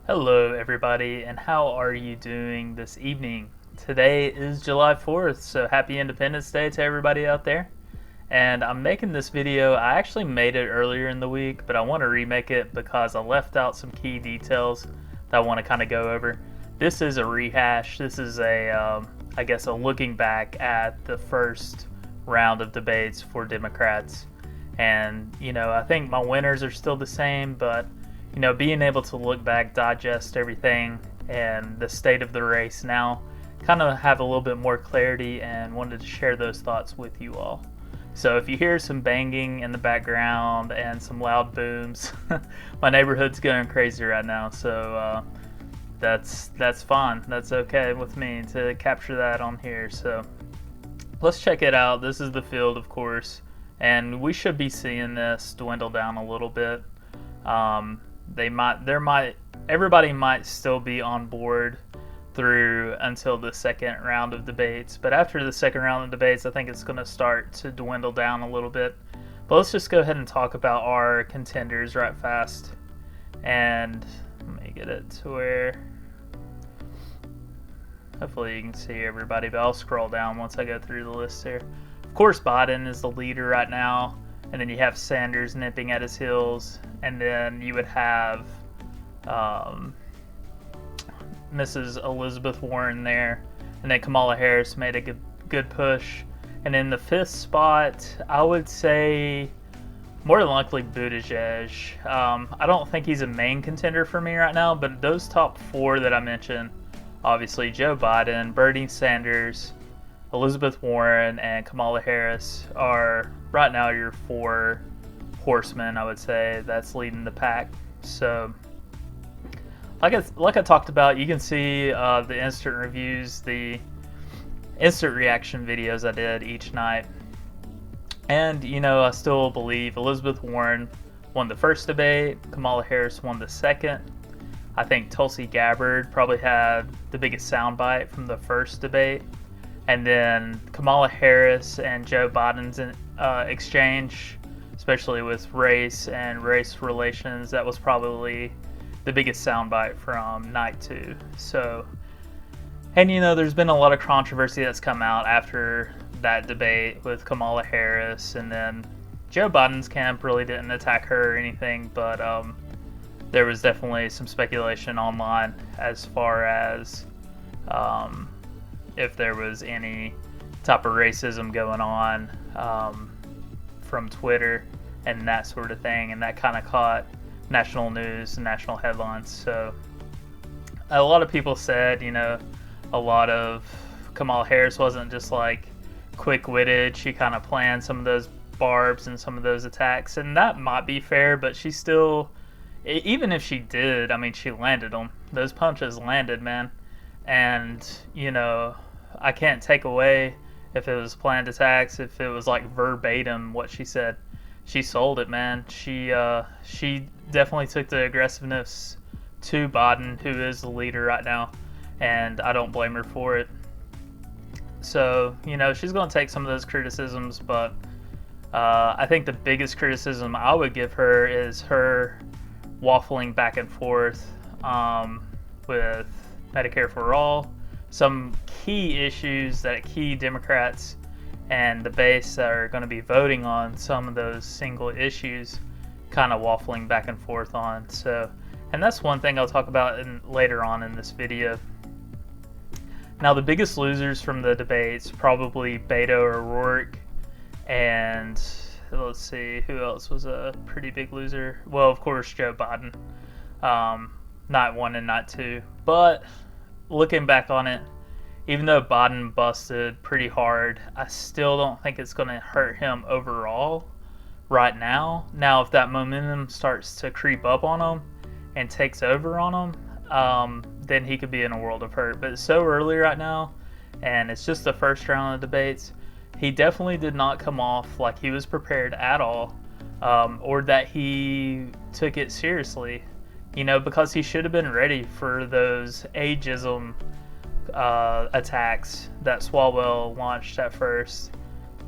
Hello, everybody, and how are you doing this evening? Today is July 4th, so happy Independence Day to everybody out there. And I'm making this video. I actually made it earlier in the week, but I want to remake it because I left out some key details that I want to kind of go over. This is a rehash. This is I guess, a looking back at the first round of debates for Democrats. And, I think my winners are still the same, but being able to look back, digest everything and the state of the race now, kind of have a little bit more clarity and wanted to share those thoughts with you all. So if you hear some banging in the background and some loud booms, my neighborhood's going crazy right now, so that's fine. That's okay with me to capture that on here. So let's check it out. This is the field, of course, and we should be seeing this dwindle down a little bit. Everybody might still be on board through until the second round of debates, but after the second round of debates, I think it's going to start to dwindle down a little bit. But let's just go ahead and talk about our contenders right fast. And let me get it to where hopefully you can see everybody, but I'll scroll down once I go through the list here. Of course, Biden is the leader right now, and then you have Sanders nipping at his heels, and then you would have Mrs. Elizabeth Warren there, and then Kamala Harris made a good push. And in the fifth spot, I would say more than likely Buttigieg. I don't think he's a main contender for me right now, but those top four that I mentioned, obviously Joe Biden, Bernie Sanders, Elizabeth Warren, and Kamala Harris are right now your four horsemen, I would say, that's leading the pack. So like I talked about, you can see the instant reviews, the instant reaction videos I did each night. And, I still believe Elizabeth Warren won the first debate, Kamala Harris won the second. I think Tulsi Gabbard probably had the biggest soundbite from the first debate. And then Kamala Harris and Joe Biden's exchange, especially with race and race relations, that was probably the biggest soundbite from night two. So, and there's been a lot of controversy that's come out after that debate with Kamala Harris, and then Joe Biden's camp really didn't attack her or anything, but there was definitely some speculation online as far as if there was any type of racism going on from Twitter and that sort of thing, and that kind of caught national news and national headlines. So a lot of people said, a lot of Kamala Harris wasn't just like quick-witted. She kind of planned some of those barbs and some of those attacks, and that might be fair, but she still, even if she did, she landed them. Those punches landed, man. And, I can't take away if it was planned attacks, if it was like verbatim what she said. She sold it, man. She definitely took the aggressiveness to Biden, who is the leader right now, and I don't blame her for it. So, she's going to take some of those criticisms, but I think the biggest criticism I would give her is her waffling back and forth with Medicare for All, some key issues that key Democrats and the base that are going to be voting on some of those single issues kind of waffling back and forth on. So, and that's one thing I'll talk about later on in this video. Now, the biggest losers from the debates, probably Beto O'Rourke, and let's see, who else was a pretty big loser? Well, of course, Joe Biden. Night one and night two. But looking back on it, even though Biden busted pretty hard, I still don't think it's going to hurt him overall right now. Now, if that momentum starts to creep up on him and takes over on him, then he could be in a world of hurt. But it's so early right now, and it's just the first round of debates. He definitely did not come off like he was prepared at all, or that he took it seriously, because he should have been ready for those ageism attacks that Swalwell launched at first.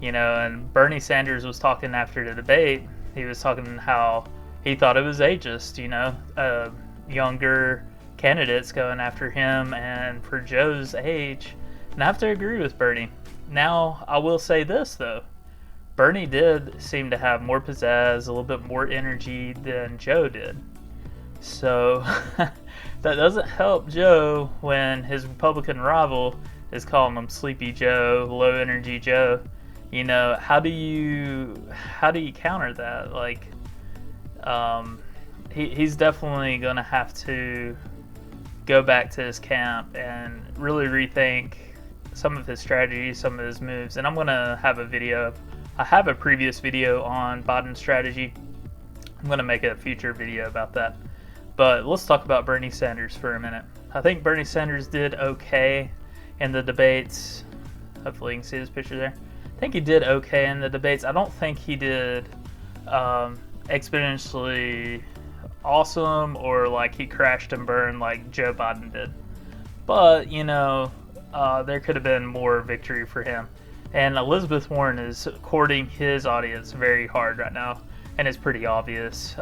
And Bernie Sanders was talking after the debate. He was talking how he thought it was ageist, a younger candidates going after him, and for Joe's age, and I have to agree with Bernie. Now, I will say this, though. Bernie did seem to have more pizzazz, a little bit more energy than Joe did. So, that doesn't help Joe when his Republican rival is calling him Sleepy Joe, Low Energy Joe. You know, how do you counter that? Like, he's definitely going to have to go back to his camp and really rethink some of his strategies, some of his moves. And I'm going to have a video. I have a previous video on Biden's strategy. I'm going to make a future video about that. But let's talk about Bernie Sanders for a minute. I think Bernie Sanders did okay in the debates. Hopefully you can see this picture there. I think he did okay in the debates. I don't think he did exponentially awesome or like he crashed and burned like Joe Biden did. But, you know, there could have been more victory for him. And Elizabeth Warren is courting his audience very hard right now. And it's pretty obvious.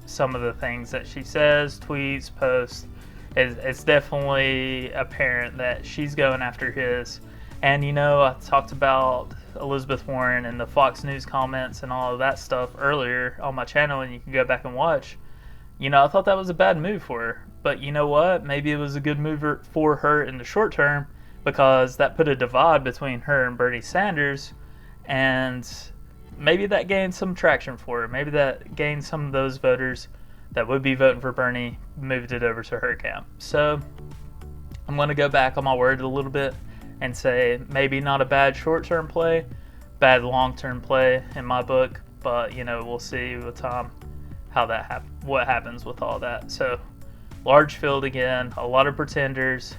Some of the things that she says, tweets, posts, it's definitely apparent that she's going after his. And, you know, I talked about Elizabeth Warren and the Fox News comments and all of that stuff earlier on my channel, and you can go back and watch. You know, I thought that was a bad move for her. But you know what? Maybe it was a good move for her in the short term, because that put a divide between her and Bernie Sanders, and maybe that gained some traction for her. Maybe that gained some of those voters that would be voting for Bernie, moved it over to her camp. So I'm going to go back on my word a little bit and say maybe not a bad short-term play, bad long-term play in my book, but, you know, we'll see with time how that what happens with all that. So large field again, a lot of pretenders,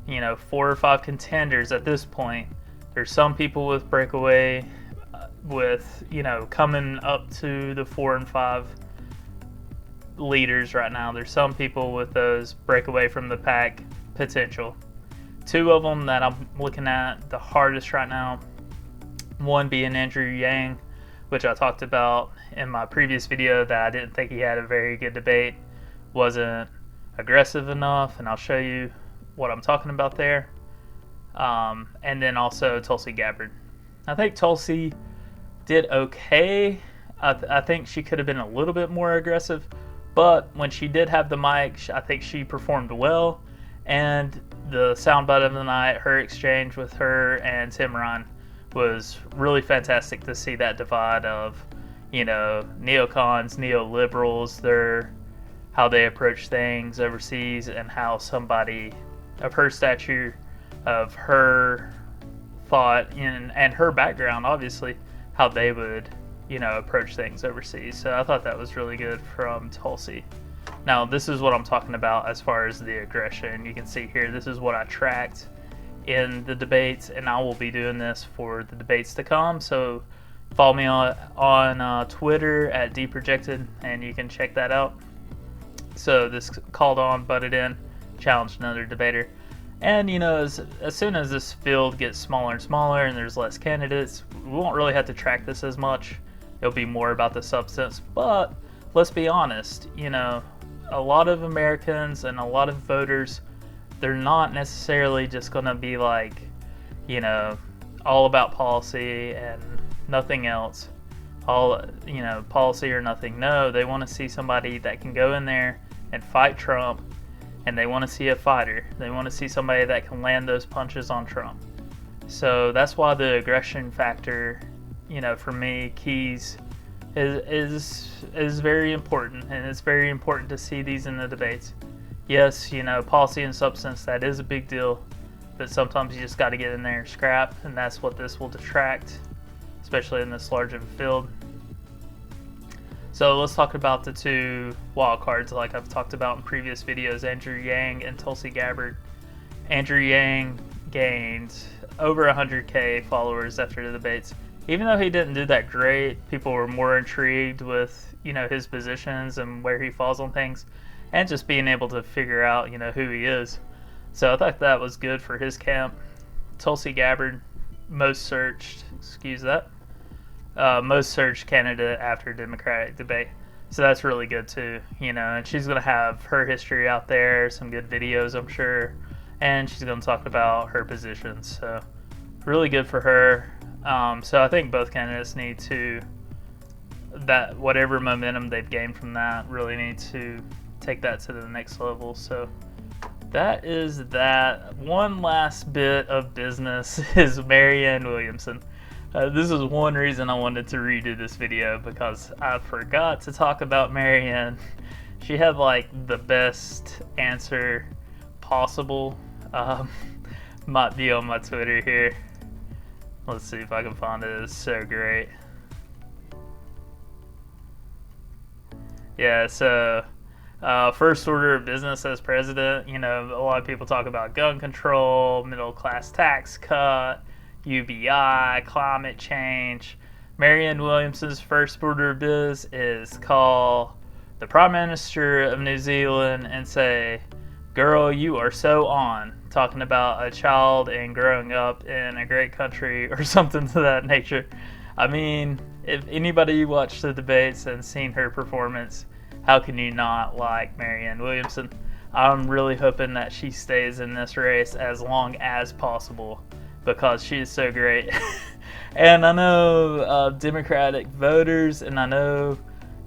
you know, 4 or 5 contenders at this point. There's some people with breakaway, with, you know, coming up to the 4 and 5 leaders right now. There's some people with those breakaway from the pack potential. 2 of them that I'm looking at the hardest right now, one being Andrew Yang, which I talked about in my previous video, that I didn't think he had a very good debate, wasn't aggressive enough, and I'll show you what I'm talking about there. And then also Tulsi Gabbard. I think Tulsi did okay. I think she could have been a little bit more aggressive, but when she did have the mic, I think she performed well. And the soundbite of the night, her exchange with her and Tim Ryan, was really fantastic to see that divide of, you know, neocons, neoliberals, how they approach things overseas, and how somebody of her stature, of her thought and her background, obviously, how they would, you know, approach things overseas. So I thought that was really good from Tulsi. Now, this is what I'm talking about as far as the aggression. You can see here, this is what I tracked in the debates, and I will be doing this for the debates to come. So follow me on Twitter at DProjected, and you can check that out. So this called on, butted in, challenged another debater. And, you know, as soon as this field gets smaller and smaller and there's less candidates, we won't really have to track this as much. It'll be more about the substance. But let's be honest, you know, a lot of Americans and a lot of voters, they're not necessarily just going to be like, you know, all about policy and nothing else. All, you know, policy or nothing. No, they want to see somebody that can go in there and fight Trump, and they want to see a fighter. They want to see somebody that can land those punches on Trump. So that's why the aggression factor, you know, for me, keys is very important, and it's very important to see these in the debates. Yes, you know, policy and substance, that is a big deal, but sometimes you just got to get in there and scrap, and that's what this will detract, especially in this large of a field. So let's talk about the 2 wild cards like I've talked about in previous videos, Andrew Yang and Tulsi Gabbard. Andrew Yang gained over 100K followers after the debates. Even though he didn't do that great, people were more intrigued with, you know, his positions and where he falls on things, and just being able to figure out, you know, who he is. So I thought that was good for his camp. Tulsi Gabbard, most searched candidate after Democratic debate. So that's really good too, and she's going to have her history out there, some good videos, I'm sure, and she's going to talk about her positions. So really good for her. So I think both candidates need to, that whatever momentum they've gained from that, really need to take that to the next level. So that is that. One last bit of business is Marianne Williamson. This is one reason I wanted to redo this video, because I forgot to talk about Marianne. She had like the best answer possible. Might be on my Twitter here. Let's see if I can find it. It's so great. Yeah, so first order of business as president, a lot of people talk about gun control, middle class tax cut, UBI, climate change. Marianne Williamson's first order of biz is call the Prime Minister of New Zealand and say, "Girl, you are so on," talking about a child and growing up in a great country or something to that nature. I mean, if anybody watched the debates and seen her performance, how can you not like Marianne Williamson? I'm really hoping that she stays in this race as long as possible, because she is so great. And I know Democratic voters, and I know,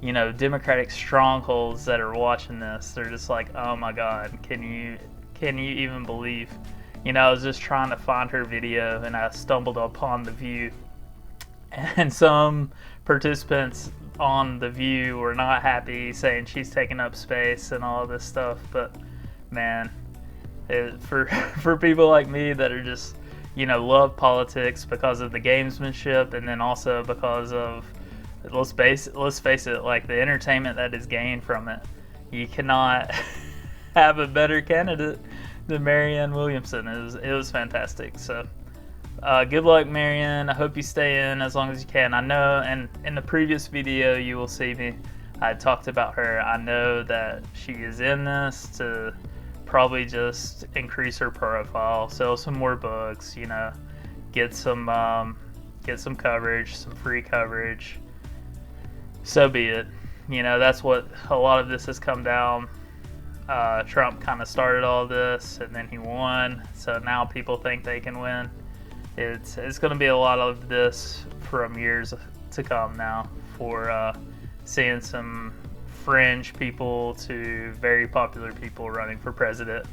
Democratic strongholds that are watching this, they're just like, oh my God, can you even believe? I was just trying to find her video and I stumbled upon The View. And some participants on The View were not happy, saying she's taking up space and all this stuff. But man, for people like me that are just, love politics because of the gamesmanship, and then also because of, let's face it, like the entertainment that is gained from it, you cannot have a better candidate than Marianne Williamson. It was fantastic. So good luck, Marianne. I hope you stay in as long as you can. I know, and in the previous video you will see me, I talked about her. I know that she is in this to probably just increase her profile, sell some more books, get some coverage, some free coverage. So be it. That's what a lot of this has come down. Trump kind of started all this, and then he won. So now people think they can win. It's going to be a lot of this from years to come now, for seeing some fringe people to very popular people running for president.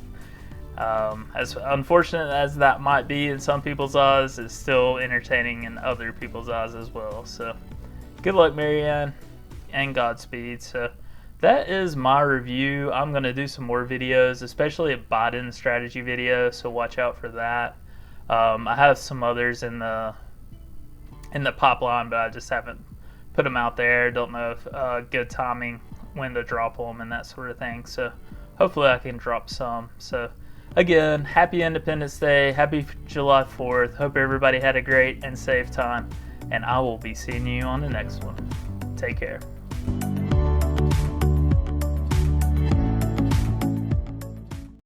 As unfortunate as that might be in some people's eyes, it's still entertaining in other people's eyes as well. So good luck, Marianne, and Godspeed. So that is my review. I'm going to do some more videos, especially a Biden strategy video, so watch out for that. I have some others in the pipeline, but I just haven't put them out there. Don't know if good timing when to drop them and that sort of thing. So hopefully I can drop some. So again, happy Independence Day, happy July 4th. Hope everybody had a great and safe time, and I will be seeing you on the next one. Take care.